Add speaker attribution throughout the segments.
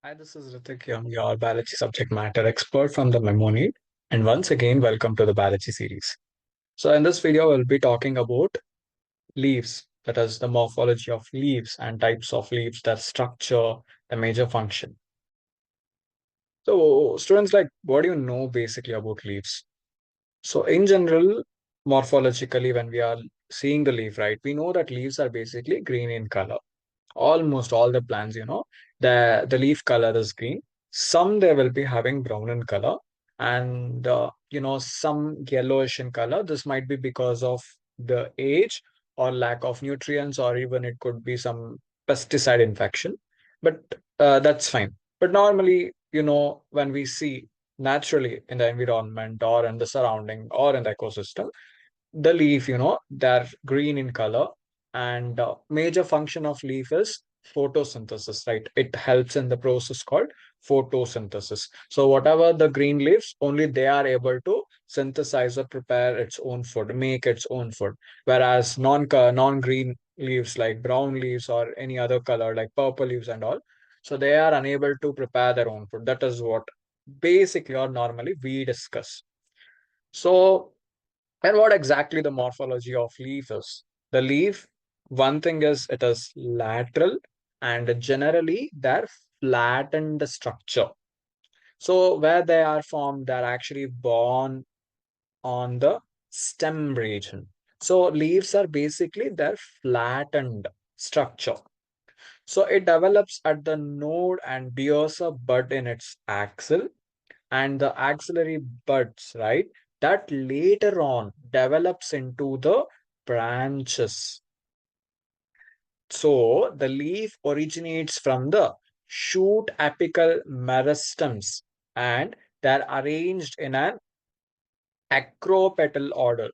Speaker 1: Hi, this is Rethik. I'm your biology subject matter expert from the MemoNeet. And once again, welcome to the biology series. So in this video, we'll be talking about leaves, that is the morphology of leaves and types of leaves, their structure, the major function. So students, like, what do you know basically about leaves? So in general, morphologically, when we are seeing the leaf, right, we know that leaves are basically green in color. Almost all the plants, the leaf color is green. Some they will be having brown in color, and some yellowish in color. This might be because of the age or lack of nutrients, or even it could be some pesticide infection. But that's fine. But normally, when we see naturally in the environment or in the surrounding or in the ecosystem, the leaf, they're green in color, and major function of leaf is photosynthesis, right? It helps in the process called photosynthesis. So whatever the green leaves, only they are able to synthesize or prepare its own food, make its own food. Whereas non-green leaves like brown leaves or any other color like purple leaves and all, so they are unable to prepare their own food. That is what basically or normally we discuss. So, and what exactly the morphology of leaf is? The leaf, one thing is it is lateral, and generally they're flattened structure. So where they are formed, they're actually born on the stem region. So leaves are basically their flattened structure. So it develops at the node and bears a bud in its axil, and the axillary buds, right? That later on develops into the branches. So the leaf originates from the shoot apical meristems, and they're arranged in an acropetal order.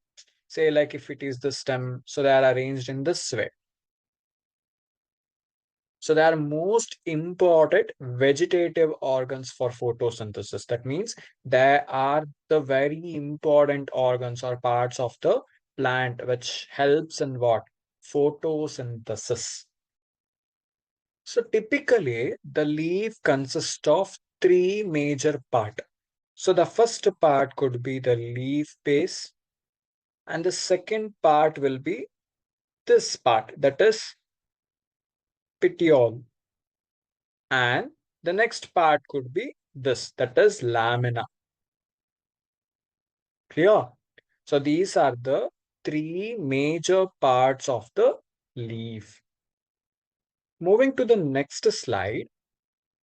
Speaker 1: Say, like if it is the stem, so they are arranged in this way. So they are most important vegetative organs for photosynthesis. That means they are the very important organs or parts of the plant which helps in what? Photosynthesis. So typically the leaf consists of three major parts. So the first part could be the leaf base, and the second part will be this part, that is petiole. And the next part could be this, that is lamina. Clear? So these are the three major parts of the leaf. Moving to the next slide,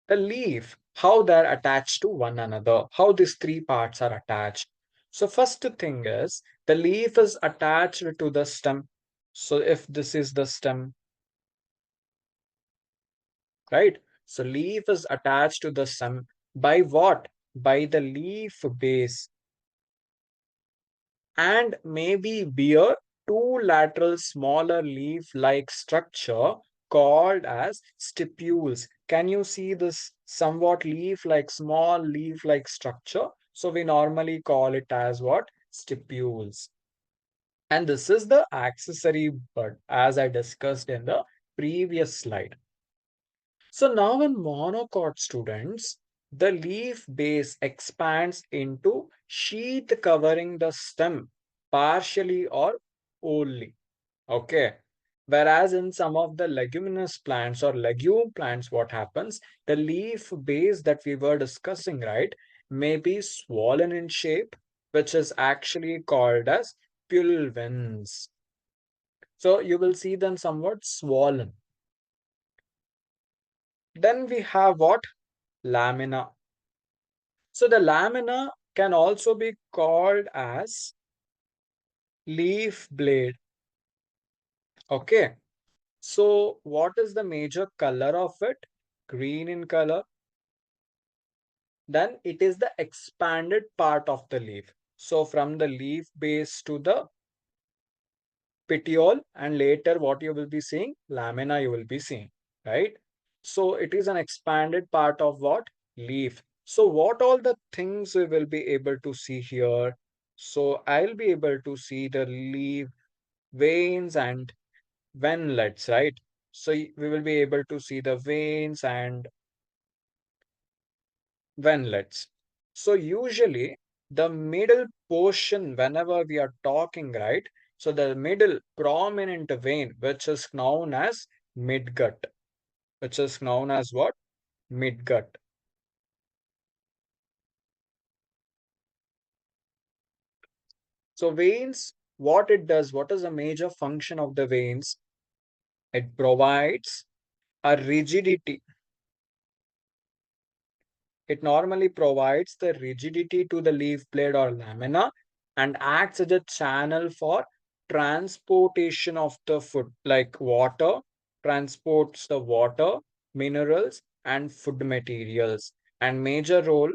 Speaker 1: the leaf, how they're attached to one another, how these three parts are attached. So first thing is the leaf is attached to the stem. So if this is the stem, right? So leaf is attached to the stem by what? By the leaf base, and maybe bear two lateral smaller leaf-like structure called as stipules. Can you see this somewhat leaf-like, small leaf-like structure? So we normally call it as what? Stipules. And this is the accessory bud, as I discussed in the previous slide. So now in monocot students, the leaf base expands into sheath covering the stem partially or wholly. Okay. Whereas in some of the leguminous plants or legume plants, what happens? The leaf base that we were discussing, right, may be swollen in shape, which is actually called as pulvins. So you will see them somewhat swollen. Then we have what? Lamina. So the lamina can also be called as leaf blade. Okay. So what is the major color of it? Green in color. Then it is the expanded part of the leaf. So from the leaf base to the petiole, and later what you will be seeing? Lamina you will be seeing, right? So it is an expanded part of what? Leaf. So what all the things we will be able to see here? So I'll be able to see the leaf veins and venlets, right? So we will be able to see the veins and venlets. So usually the middle portion, whenever we are talking, right? So the middle prominent vein, which is known as midgut, which is known as what? Midgut. So veins, what it does, what is the major function of the veins? It provides a rigidity. It normally provides the rigidity to the leaf blade or lamina and acts as a channel for transportation of the food, like water, transports the water, minerals, and food materials. And major role,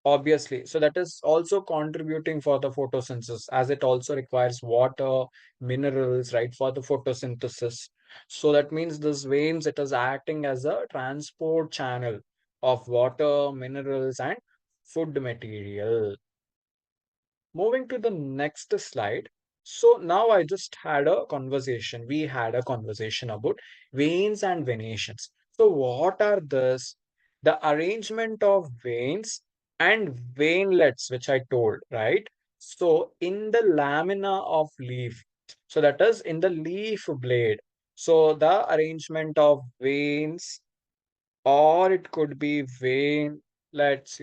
Speaker 1: obviously, so that is also contributing for the photosynthesis, as it also requires water, minerals, right, for the photosynthesis. So that means this veins, it is acting as a transport channel of water, minerals, and food material. Moving to the next slide. So now I just had a conversation. We had a conversation about veins and venations. So what are this? The arrangement of veins and veinlets, which I told, right? So in the lamina of leaf, so that is in the leaf blade. So the arrangement of veins, or it could be veinlets,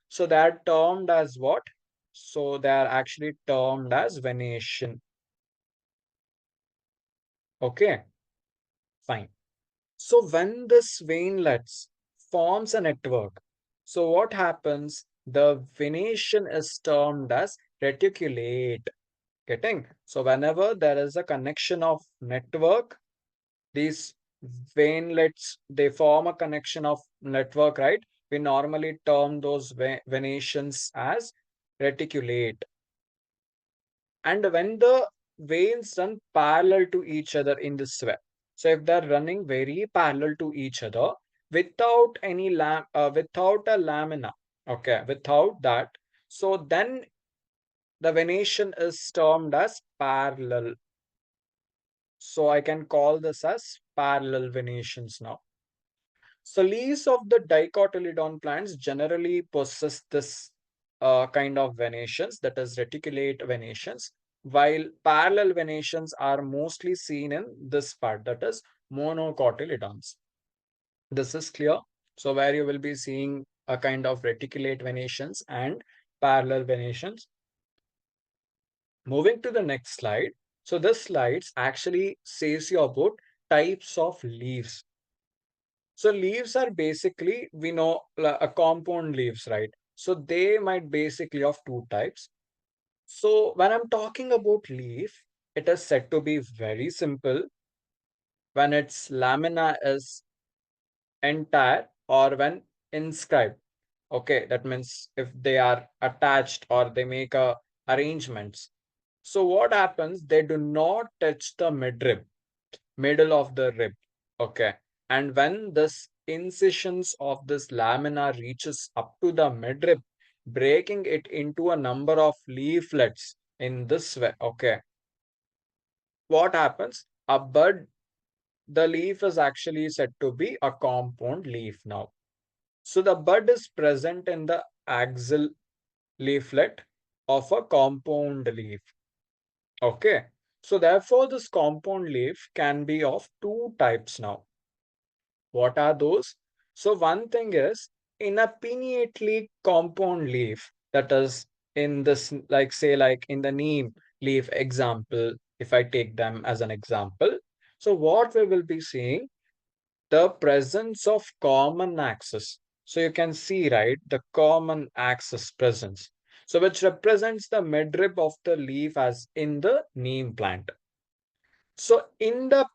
Speaker 1: So they are termed as what? So they are actually termed as venation. Okay, fine. So when this veinlets forms a network, so what happens? The venation is termed as reticulate. Getting? So whenever there is a connection of network, these veinlets, they form a connection of network, right? We normally term those venations as reticulate. And when the veins run parallel to each other in this way, so if they're running very parallel to each other without any without a lamina, okay, without that, so then the venation is termed as parallel. So I can call this as parallel venations now. So leaves of the dicotyledon plants generally possess this kind of venations, that is reticulate venations, while parallel venations are mostly seen in this part, that is monocotyledons. This is clear. So where you will be seeing a kind of reticulate venations and parallel venations. Moving to the next slide. So this slides actually says you about types of leaves. So leaves are basically, we know a compound leaves, right? So they might basically of two types. So when I'm talking about leaf, it is said to be very simple when its lamina is entire or when inscribed. Okay, that means if they are attached or they make a arrangements. So what happens? They do not touch the midrib, middle of the rib. Okay. And when this incisions of this lamina reaches up to the midrib, breaking it into a number of leaflets in this way. Okay. What happens? A bud, the leaf is actually said to be a compound leaf now. So the bud is present in the axial leaflet of a compound leaf. Okay. So therefore, this compound leaf can be of two types now. What are those? So one thing is in a pinnately compound leaf, that is in this, like say like in the neem leaf example, if I take them as an example. So what we will be seeing, the presence of common axis. So you can see, right, the common axis presence. So which represents the midrib of the leaf as in the neem plant. So in the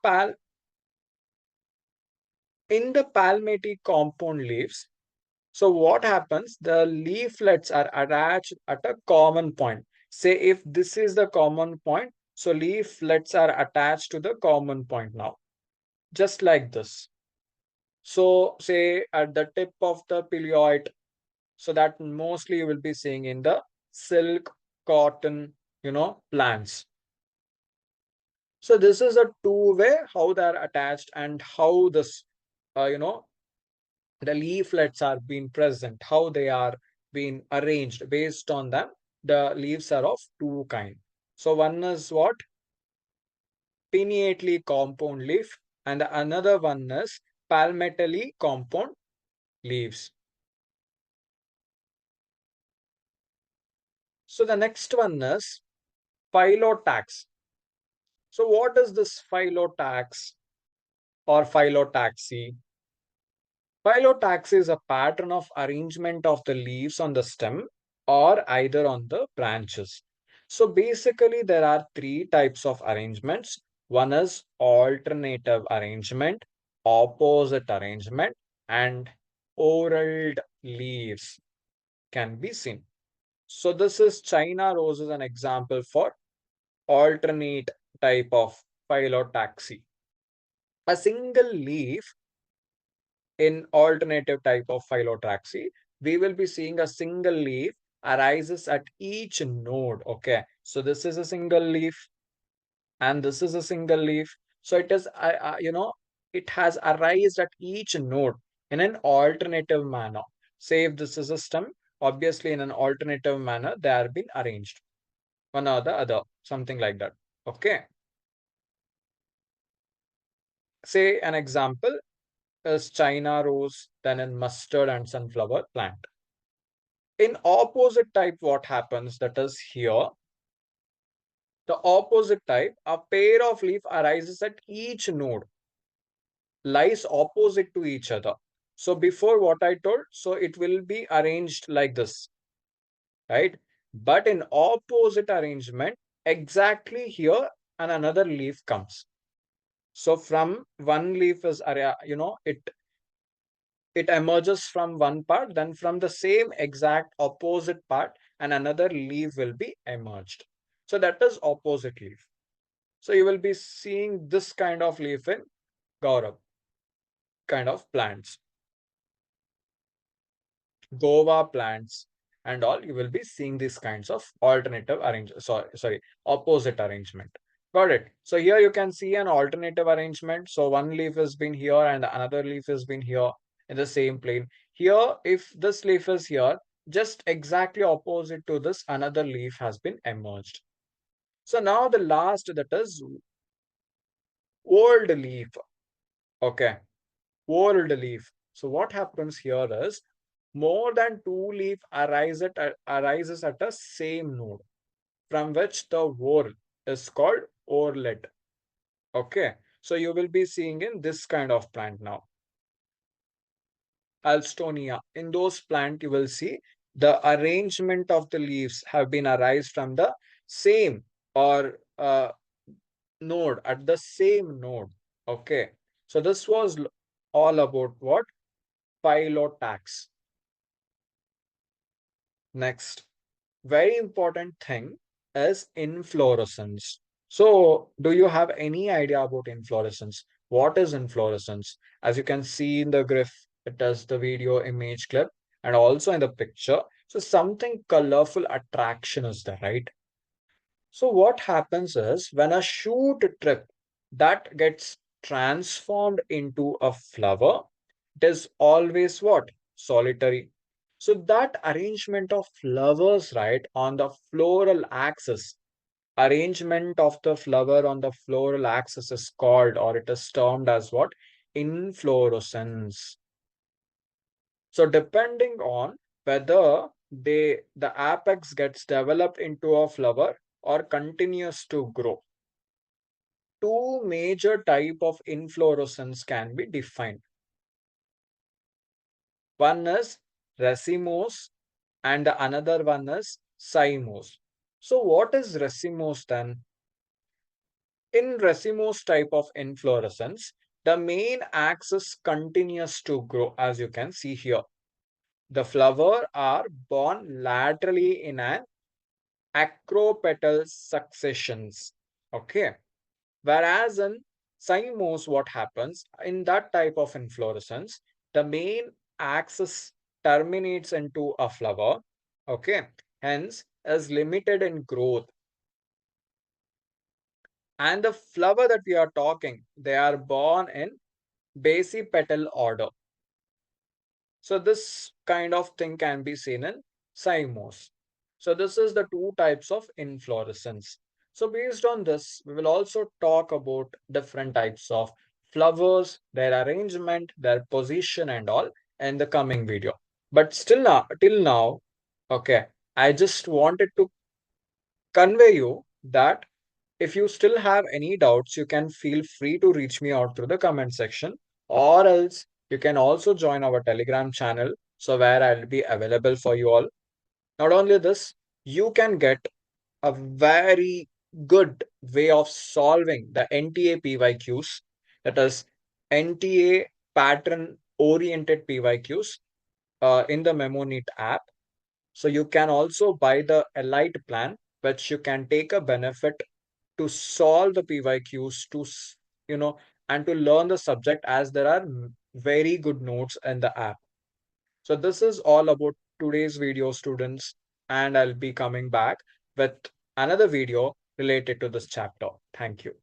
Speaker 1: palmatic compound leaves, so what happens? The leaflets are attached at a common point. Say if this is the common point, so leaflets are attached to the common point now, just like this. So say at the tip of the pilioid, so that mostly you will be seeing in the silk, cotton, plants. So this is a two-way how they are attached and how this, uh, you know, the leaflets are being present, how they are being arranged. Based on them, the leaves are of two kind. So one is what? Pinnately compound leaf, and the another one is palmatally compound leaves. So the next one is phyllotax. So what is this phyllotax or phyllotaxy? Phyllotaxy is a pattern of arrangement of the leaves on the stem or either on the branches. So basically, there are three types of arrangements. One is alternative arrangement, opposite arrangement, and oraled leaves can be seen. So this is China rose is an example for alternate type of phyllotaxy. A single leaf in alternative type of phyllotaxy, we will be seeing a single leaf arises at each node. Okay, so this is a single leaf and this is a single leaf. So it is, it has arisen at each node in an alternative manner. Say if this is a stem, obviously in an alternative manner, they are being arranged one or the other, something like that. Okay, say an example is China rose, then in mustard and sunflower plant. In opposite type, what happens? That is here, the opposite type, a pair of leaf arises at each node, lies opposite to each other. So before what I told, so it will be arranged like this, right? But in opposite arrangement, exactly here, and another leaf comes. So from one leaf is, it emerges from one part, then from the same exact opposite part, and another leaf will be emerged. So that is opposite leaf. So you will be seeing this kind of leaf in Gaurav, kind of plants, Gova plants, and all. You will be seeing these kinds of alternative arrangement. Sorry, opposite arrangement. Got it. So here you can see an alternative arrangement. So one leaf has been here and another leaf has been here in the same plane. Here, if this leaf is here, just exactly opposite to this, another leaf has been emerged. So now the last, that is old leaf. Okay, old leaf. So what happens here is more than two leaf arises at a same node from which the whorl is called whorlet. Okay, so you will be seeing in this kind of plant now, Alstonia. In those plant, you will see the arrangement of the leaves have been arise from the same or node at the same node. Okay, so this was all about what? Phyllotax. Next, very important thing is inflorescence. So, do you have any idea about inflorescence? What is inflorescence? As you can see in the graph, it does the video image clip and also in the picture. So, something colorful attraction is there, right? So, what happens is when a shoot trip that gets transformed into a flower, it is always what? Solitary. So that arrangement of flowers, right, on the floral axis, arrangement of the flower on the floral axis is called, or it is termed as what? Inflorescence. So depending on whether the apex gets developed into a flower or continues to grow, two major type of inflorescence can be defined. One is racemose and the another one is cymose. So what is racemose then? In racemose type of inflorescence, the main axis continues to grow as you can see here. The flower are borne laterally in an acropetal successions. Okay. Whereas in cymose, what happens in that type of inflorescence, the main axis terminates into a flower. Okay. Hence, is limited in growth. And the flower that we are talking, they are born in basipetal order. So this kind of thing can be seen in cymos. So this is the two types of inflorescence. So based on this, we will also talk about different types of flowers, their arrangement, their position and all in the coming video. But still now, till now, okay, I just wanted to convey you that if you still have any doubts, you can feel free to reach me out through the comment section, or else you can also join our Telegram channel. So where I'll be available for you all. Not only this, you can get a very good way of solving the NTA PYQs, that is NTA pattern oriented PYQs in the MemoNeet app. So you can also buy the Elite plan, which you can take a benefit to solve the PYQs and to learn the subject, as there are very good notes in the app. So this is all about today's video, students, and I'll be coming back with another video related to this chapter. Thank you.